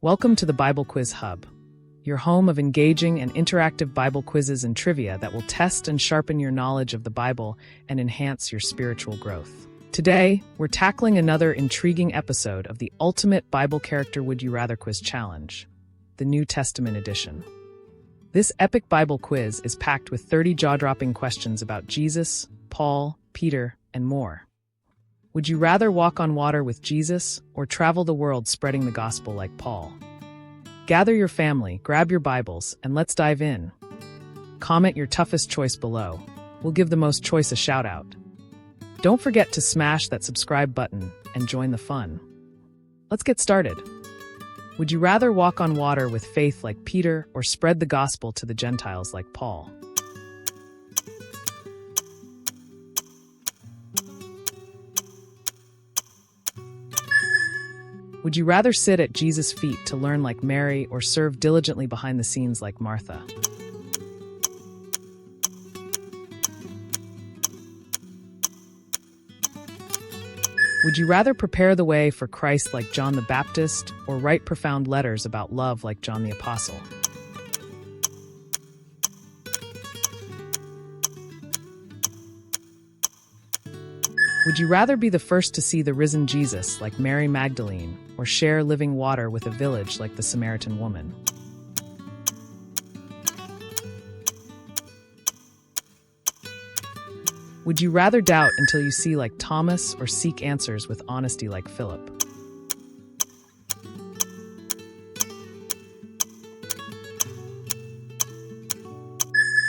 Welcome to the Bible Quiz Hub, your home of engaging and interactive Bible quizzes and trivia that will test and sharpen your knowledge of the Bible and enhance your spiritual growth. Today, we're tackling another intriguing episode of the Ultimate Bible Character Would You Rather Quiz Challenge, the New Testament edition. This epic Bible quiz is packed with 30 jaw-dropping questions about Jesus, Paul, Peter, and more. Would you rather walk on water with Jesus or travel the world spreading the gospel like Paul? Gather your family, grab your Bibles, and let's dive in. Comment your toughest choice below. We'll give the most choice a shout-out. Don't forget to smash that subscribe button and join the fun. Let's get started. Would you rather walk on water with faith like Peter or spread the gospel to the Gentiles like Paul? Would you rather sit at Jesus' feet to learn like Mary or serve diligently behind the scenes like Martha? Would you rather prepare the way for Christ like John the Baptist or write profound letters about love like John the Apostle? Would you rather be the first to see the risen Jesus like Mary Magdalene or share living water with a village like the Samaritan woman? Would you rather doubt until you see like Thomas or seek answers with honesty like Philip?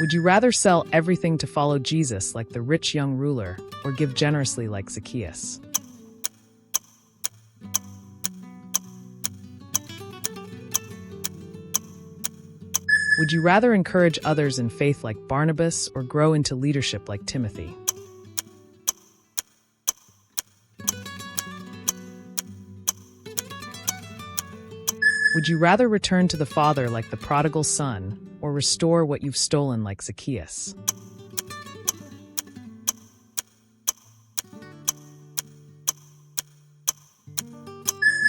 Would you rather sell everything to follow Jesus like the rich young ruler or give generously like Zacchaeus? Would you rather encourage others in faith like Barnabas or grow into leadership like Timothy? Would you rather return to the Father like the prodigal son or restore what you've stolen like Zacchaeus?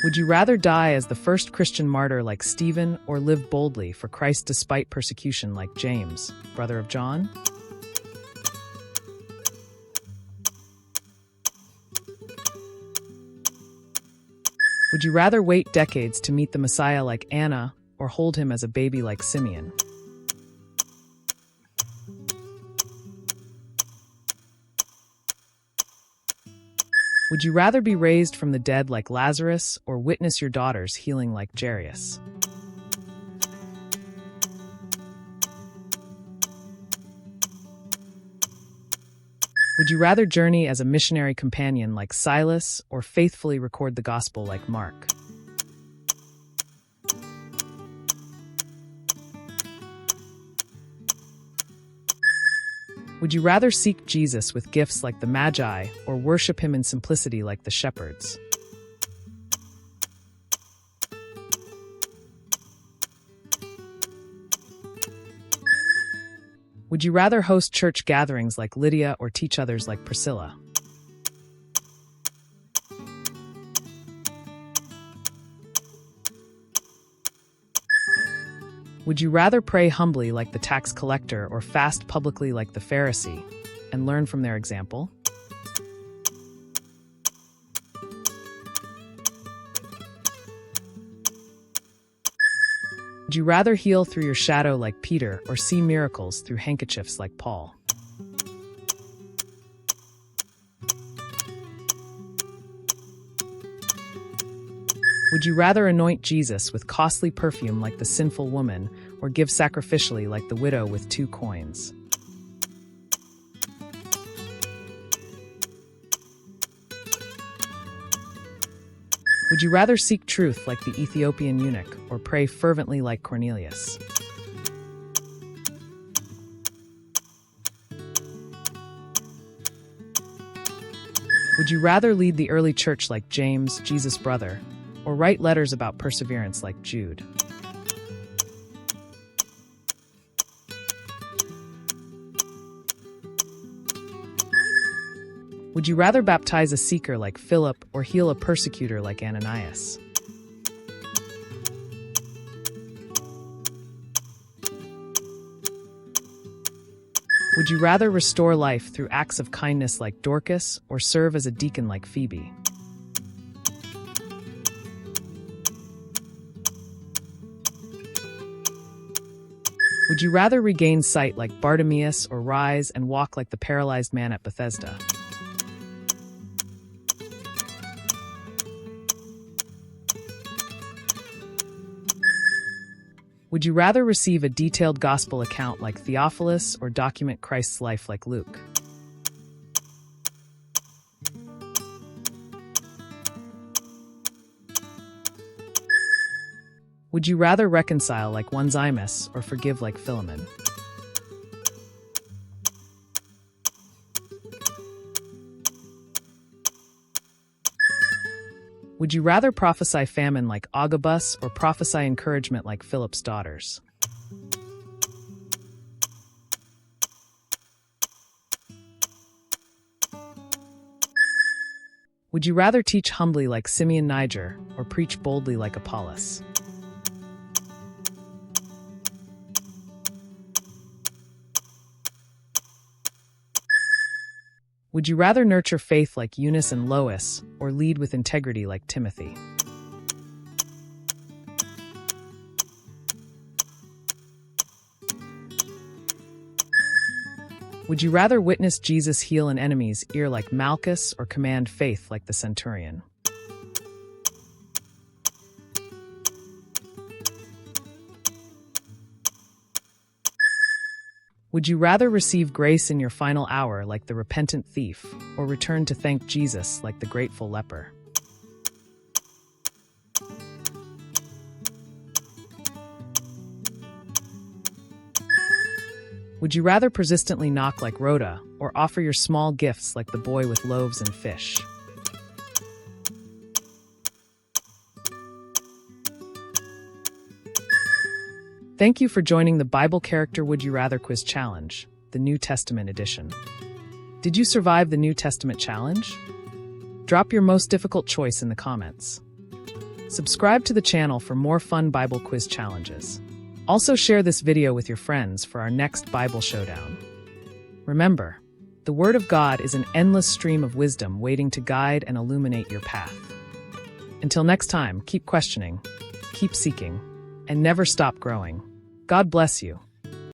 Would you rather die as the first Christian martyr like Stephen or live boldly for Christ despite persecution like James, brother of John? Would you rather wait decades to meet the Messiah like Anna or hold him as a baby like Simeon? Would you rather be raised from the dead like Lazarus or witness your daughters healing like Jairus? Would you rather journey as a missionary companion like Silas or faithfully record the gospel like Mark? Would you rather seek Jesus with gifts like the Magi or worship him in simplicity like the shepherds? Would you rather host church gatherings like Lydia or teach others like Priscilla? Would you rather pray humbly like the tax collector or fast publicly like the Pharisee and learn from their example? Would you rather heal through your shadow like Peter or see miracles through handkerchiefs like Paul? Would you rather anoint Jesus with costly perfume like the sinful woman or give sacrificially like the widow with 2 coins? Would you rather seek truth like the Ethiopian eunuch or pray fervently like Cornelius? Would you rather lead the early church like James, Jesus' brother, or write letters about perseverance like Jude? Would you rather baptize a seeker like Philip or heal a persecutor like Ananias? Would you rather restore life through acts of kindness like Dorcas or serve as a deacon like Phoebe? Would you rather regain sight like Bartimaeus or rise and walk like the paralyzed man at Bethesda? Would you rather receive a detailed gospel account like Theophilus or document Christ's life like Luke? Would you rather reconcile like Onesimus or forgive like Philemon? Would you rather prophesy famine like Agabus or prophesy encouragement like Philip's daughters? Would you rather teach humbly like Simeon Niger or preach boldly like Apollos? Would you rather nurture faith like Eunice and Lois or lead with integrity like Timothy? Would you rather witness Jesus heal an enemy's ear like Malchus or command faith like the centurion? Would you rather receive grace in your final hour like the repentant thief, or return to thank Jesus like the grateful leper? Would you rather persistently knock like Rhoda, or offer your small gifts like the boy with loaves and fish? Thank you for joining the Bible Character Would You Rather Quiz Challenge, the New Testament edition. Did you survive the New Testament challenge? Drop your most difficult choice in the comments. Subscribe to the channel for more fun Bible quiz challenges. Also share this video with your friends for our next Bible showdown. Remember, the Word of God is an endless stream of wisdom waiting to guide and illuminate your path. Until next time, keep questioning, keep seeking, and never stop growing. God bless you.